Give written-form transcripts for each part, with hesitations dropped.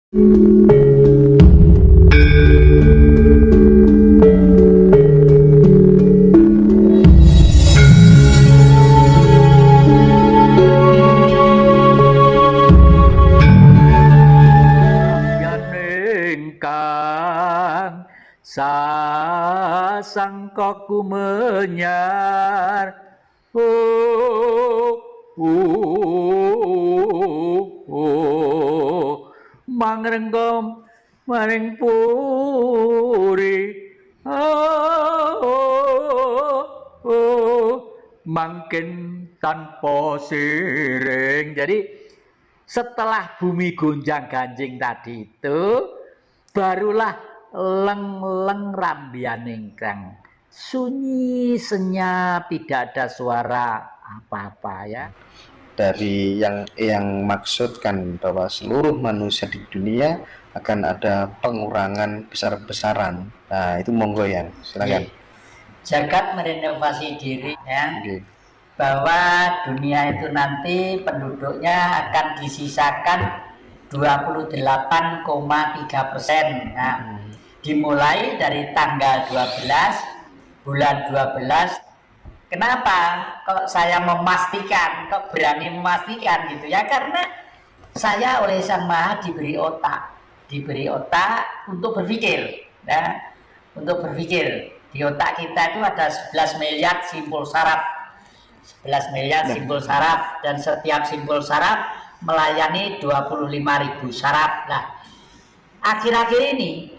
Sasangkaku menyar mangrenggom maring puri mangkin tanpa siring. Jadi setelah bumi gonjang-ganjing tadi itu barulah leng-leng rambian ingkang sunyi senyap, tidak ada suara apa-apa ya. Dari yang maksudkan bahwa seluruh manusia di dunia akan ada pengurangan besar-besaran. Nah, itu monggo ya, silakan. Jagat merenovasi diri ya. Bahwa dunia itu nanti penduduknya akan disisakan 28,3%. Nah, dimulai dari tanggal 12 bulan 12. Kenapa kok saya memastikan, kok berani memastikan gitu ya? Karena saya oleh Sang Maha diberi otak untuk berpikir ya. Untuk berpikir, di otak kita itu ada 11 miliar simbol saraf. 11 miliar simbol saraf, dan setiap simbol saraf melayani 25.000 saraf. Nah, akhir-akhir ini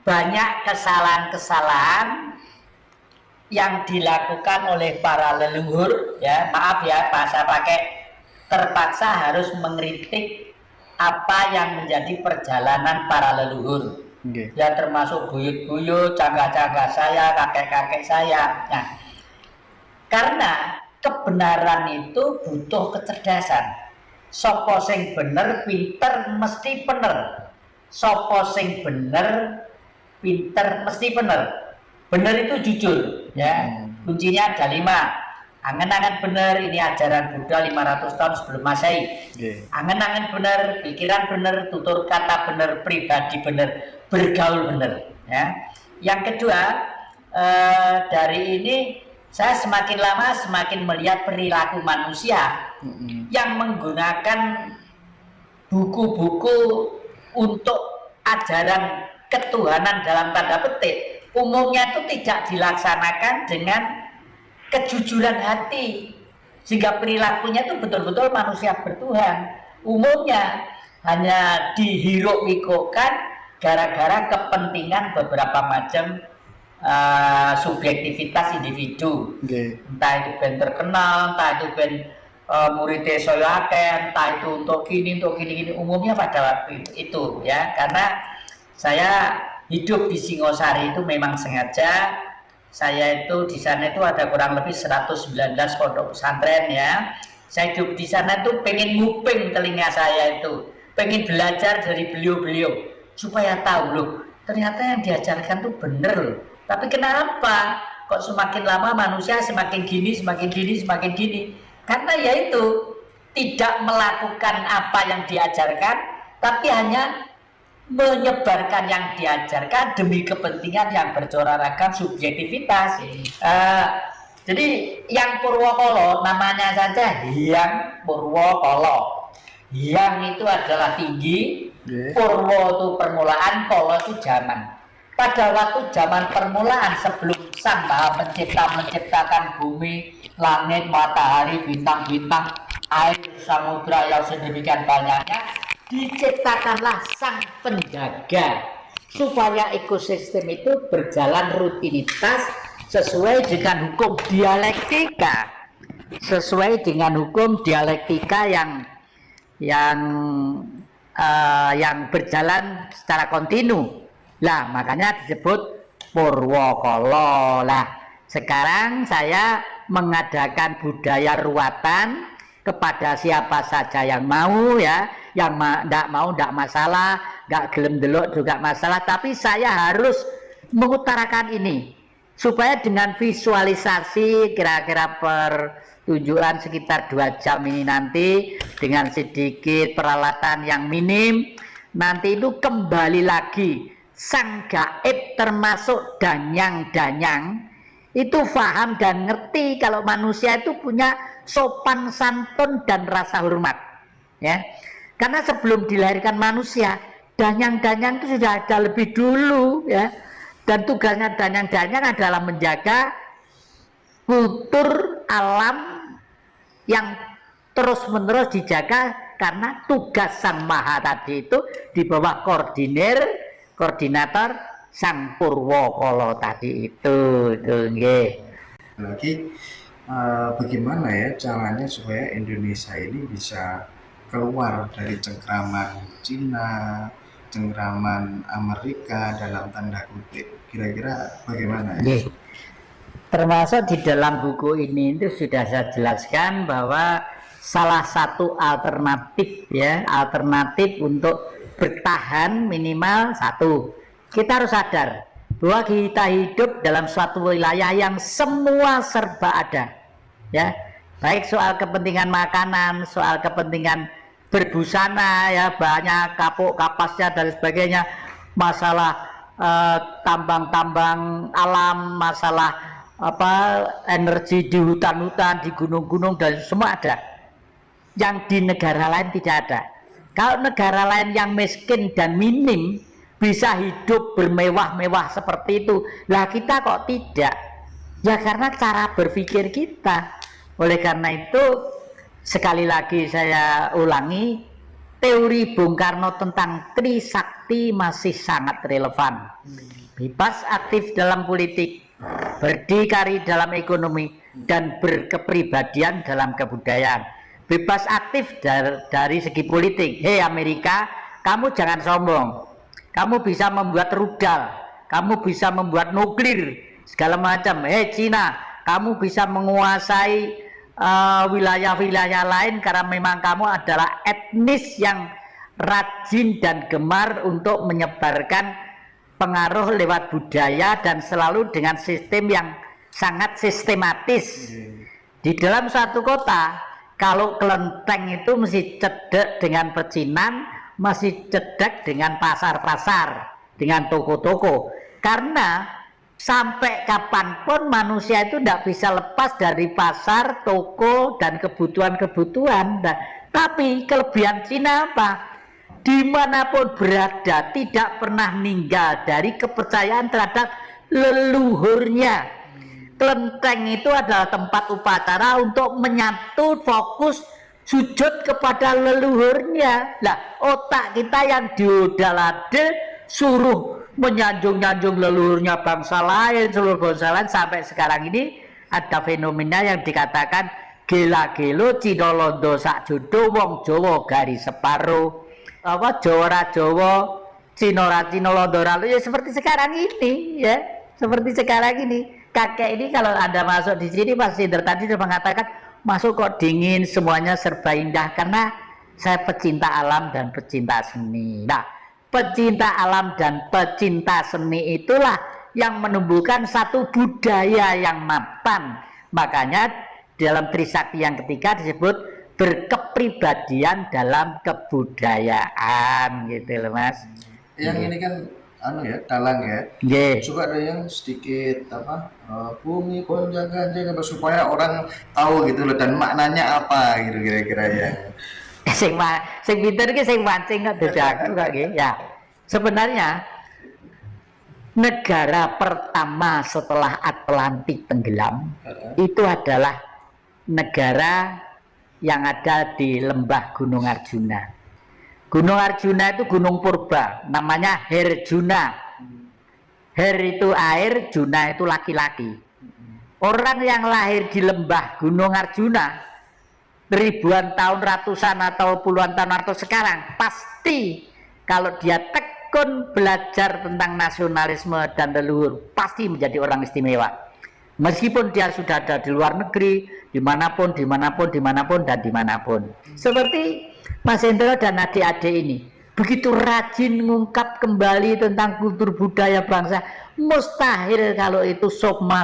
banyak kesalahan-kesalahan yang dilakukan oleh para leluhur ya. Maaf ya, saya pakai terpaksa harus mengkritik apa yang menjadi perjalanan para leluhur. Ya, termasuk buyut-buyut, cangga-cangga saya, kakek-kakek saya. Nah, karena kebenaran itu butuh kecerdasan. Sopo sing bener pinter mesti bener. Sopo sing bener pinter mesti bener. Bener itu jujur ya. Kuncinya ada 5. Angen-angen bener, ini ajaran Buddha 500 tahun sebelum Masehi. Angen-angen bener, pikiran bener, tutur kata bener, pribadi bener, bergaul bener ya. Yang kedua, dari ini saya semakin lama semakin melihat perilaku manusia yang menggunakan buku-buku untuk ajaran ketuhanan dalam tanda petik, umumnya itu tidak dilaksanakan dengan kejujuran hati, sehingga perilakunya itu betul-betul manusia bertuhan. Umumnya hanya dihiruk-pikukkan gara-gara kepentingan beberapa macam subjektivitas individu. Entah itu ben terkenal, entah itu ben muridnya saya akeh, entah itu untuk gini, umumnya pada waktu itu ya. Karena saya hidup di Singosari itu memang sengaja. Saya itu di sana itu ada kurang lebih 119 pondok pesantren ya. Saya hidup di sana itu pengen nguping telinga saya itu, pengen belajar dari beliau-beliau supaya tahu loh, ternyata yang diajarkan tuh bener loh. Tapi kenapa kok semakin lama manusia semakin gini? Karena yaitu tidak melakukan apa yang diajarkan, tapi hanya menyebarkan yang diajarkan demi kepentingan yang bercorakan subjektivitas. Jadi yang Purwokolo namanya saja Hyang Purwokolo. Hyang itu adalah tinggi, Purwo itu permulaan, Kolo itu zaman. Pada waktu zaman permulaan sebelum Sang Maha Pencipta menciptakan bumi, langit, matahari, bintang-bintang, air, samudra yang sedemikian banyaknya, diciptakanlah Sang Penjaga supaya ekosistem itu berjalan rutinitas sesuai dengan hukum dialektika, yang berjalan secara kontinu. Lah, makanya disebut Purwokolo. Lah, sekarang saya mengadakan budaya ruatan kepada siapa saja yang mau ya. Yang tidak mau tidak masalah, nggak gelem delok juga masalah, tapi saya harus mengutarakan ini supaya dengan visualisasi kira-kira pertunjukan sekitar 2 jam ini nanti dengan sedikit peralatan yang minim, nanti itu kembali lagi sang gaib termasuk danyang-danyang itu paham dan ngerti kalau manusia itu punya sopan santun dan rasa hormat, ya. Karena sebelum dilahirkan manusia, danyang-danyang itu sudah ada lebih dulu, ya. Dan tugasnya danyang-danyang adalah menjaga kultur alam yang terus-menerus dijaga, karena tugas Sang Maha tadi itu di bawah koordinator Sang Purwokala tadi itu nggih. Lagi bagaimana ya caranya supaya Indonesia ini bisa keluar dari cengkraman Cina, cengkraman Amerika dalam tanda kutip, kira-kira bagaimana ya? Termasuk di dalam buku ini itu sudah saya jelaskan bahwa salah satu alternatif, ya, alternatif untuk bertahan minimal satu, kita harus sadar bahwa kita hidup dalam suatu wilayah yang semua serba ada, ya, baik soal kepentingan makanan, soal kepentingan berbusana, ya, banyak kapuk kapasnya dan sebagainya, masalah tambang-tambang alam, masalah energi di hutan-hutan, di gunung-gunung, dan semua ada. Yang di negara lain tidak ada. Kalau negara lain yang miskin dan minim bisa hidup bermewah-mewah seperti itu, lah kita kok tidak? Ya karena cara berpikir kita. Oleh karena itu, sekali lagi saya ulangi, teori Bung Karno tentang Trisakti masih sangat relevan. Bebas aktif dalam politik, berdikari dalam ekonomi, dan berkepribadian dalam kebudayaan. Bebas aktif dari segi politik. Hei Amerika, kamu jangan sombong. Kamu bisa membuat rudal, kamu bisa membuat nuklir, segala macam. Hei Cina, kamu bisa menguasai wilayah-wilayah lain karena memang kamu adalah etnis yang rajin dan gemar untuk menyebarkan pengaruh lewat budaya dan selalu dengan sistem yang sangat sistematis. Di dalam suatu kota, kalau kelenteng itu mesti cedek dengan pecinan, masih cedek dengan pasar-pasar, dengan toko-toko. Karena sampai kapanpun manusia itu tidak bisa lepas dari pasar, toko, dan kebutuhan-kebutuhan. Nah, tapi kelebihan Cina apa? Dimanapun berada tidak pernah meninggal dari kepercayaan terhadap leluhurnya. Kelenteng itu adalah tempat upacara untuk menyatu fokus sujud kepada leluhurnya. Lah otak kita yang diodalade suruh menyanjung-nyanjung leluhurnya bangsa lain, seluruh bangsa lain, sampai sekarang ini ada fenomena yang dikatakan gela-gelo Cina Londo sak jodo wong Jawa garis separuh. Jawa Jawa, Cina Londo lalu, ya seperti sekarang ini, ya, seperti sekarang ini. Kakek ini kalau Anda masuk di sini pasti tadi sudah mengatakan masuk kok dingin, semuanya serba indah, karena saya pecinta alam dan pecinta seni. Nah, pecinta alam dan pecinta seni itulah yang menumbuhkan satu budaya yang mapan. Makanya dalam Trisakti yang ketiga disebut berkepribadian dalam kebudayaan, gitu loh Mas. Yang ini kan ya dalang ya. Coba ada yang sedikit bumi gonjang-ganjing supaya orang tahu gitu loh, dan maknanya apa gitu kira-kira ya. Sing pinter ki sing mancing kok aku kok nggih. Ya. Sebenarnya negara pertama setelah Atlantik tenggelam itu adalah negara yang ada di lembah Gunung Arjuna. Gunung Arjuna itu gunung purba, namanya Herjuna. Her itu air, Juna itu laki-laki. Orang yang lahir di lembah Gunung Arjuna ribuan tahun, ratusan atau puluhan tahun atau sekarang, pasti kalau dia tekun belajar tentang nasionalisme dan leluhur, pasti menjadi orang istimewa. Meskipun dia sudah ada di luar negeri, dimanapun, dan dimanapun. Seperti Mas Hendro dan adik-adik ini, begitu rajin mengungkap kembali tentang kultur budaya bangsa. Mustahil kalau itu sukma,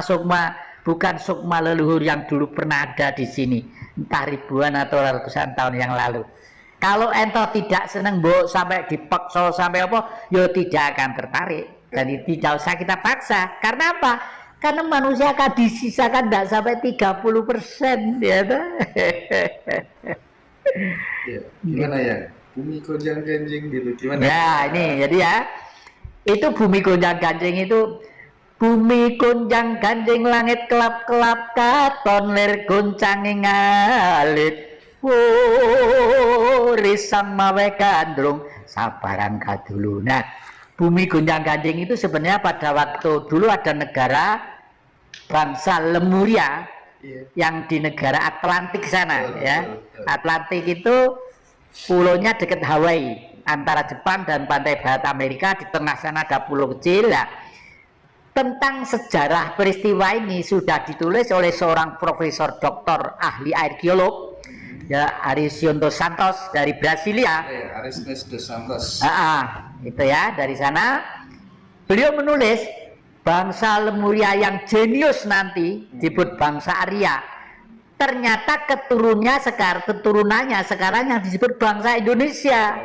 bukan sukma leluhur yang dulu pernah ada di sini, entah ribuan atau ratusan tahun yang lalu. Kalau ento tidak seneng mbok sampai dipaksa sampai apa, ya tidak akan tertarik. Jadi tidak usah kita paksa. Karena apa? Karena manusia akan disisakan tidak sampai 30%, ya toh. Ya, gimana ya? Bumi gonjang ganjing gitu. Gimana? Ya, ini jadi ya. Itu bumi gonjang ganjing itu bumi gonjang ganjing langit kelap-kelap katon lir goncanging alit. Risang mawe kandrung sabaran kadulu. Nah, bumi gonjang ganjing itu sebenarnya pada waktu dulu ada negara bangsa Lemuria yang di negara Atlantik sana, ya. Atlantik itu pulaunya dekat Hawaii, antara Jepang dan pantai barat Amerika. Di tengah sana ada pulau kecil. Ya. Tentang sejarah peristiwa ini sudah ditulis oleh seorang profesor doktor ahli arkeolog, ya, Aristion dos Santos dari Brasilia. Aristion dos Santos. Itu ya, dari sana beliau menulis bangsa Lemuria yang jenius nanti disebut bangsa Arya. Ternyata keturunannya sekarang yang disebut bangsa Indonesia.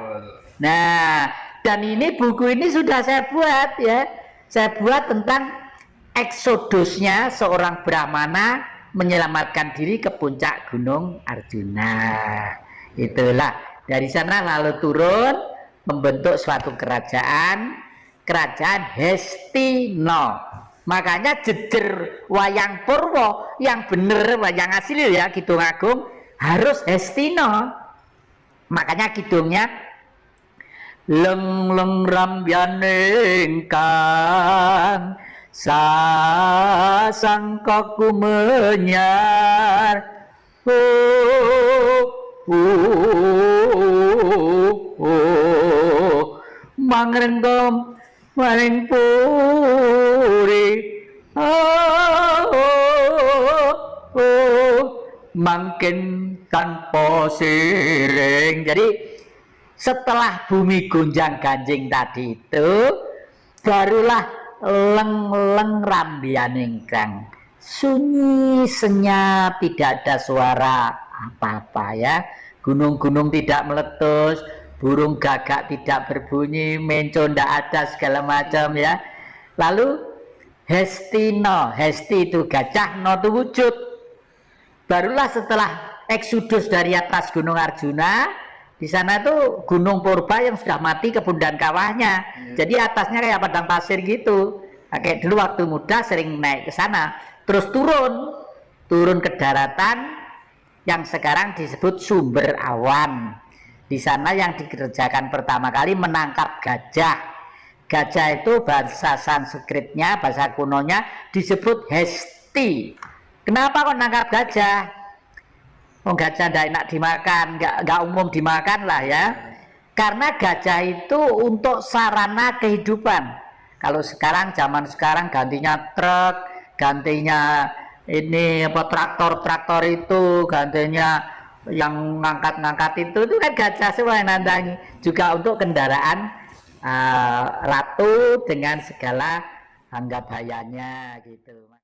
Nah, dan ini buku ini sudah saya buat, ya. Saya buat tentang eksodusnya seorang Brahmana menyelamatkan diri ke puncak Gunung Arjuna. Itulah, dari sana lalu turun membentuk suatu kerajaan Hestino. Makanya jejer wayang Purwo yang bener, wayang asli ya, Kidung Agung harus Hestino. Makanya kidungnya leng leng ramyaning kang sasangkaku menyar mangrenggom maring puri mangkin tanpa siring. Jadi setelah bumi gonjang ganjing tadi itu barulah leng-leng rambianing kang, sunyi senyap, tidak ada suara apa-apa, ya. Gunung-gunung tidak meletus, burung gagak tidak berbunyi, menco tidak ada, segala macam, ya. Lalu Hestino, Hesti itu gajah, no itu wujud. Barulah setelah eksodus dari atas Gunung Arjuna, di sana itu Gunung Purba yang sudah mati kebun dan kawahnya. Jadi atasnya kayak padang pasir gitu. Nah, kayak dulu waktu muda sering naik ke sana, terus turun ke daratan yang sekarang disebut Sumber Awan. Di sana yang dikerjakan pertama kali menangkap gajah. Gajah itu bahasa Sanskritnya, bahasa kunonya disebut Hesti. Kenapa kok nangkap gajah? Gajah tidak enak dimakan, nggak umum dimakan lah, ya. Karena gajah itu untuk sarana kehidupan. Kalau sekarang, zaman sekarang gantinya truk, gantinya ini apa traktor itu, gantinya yang ngangkat-ngangkat itu kan gajah semua yang nandangi. Juga untuk kendaraan ratu dengan segala anggap hayanya gitu.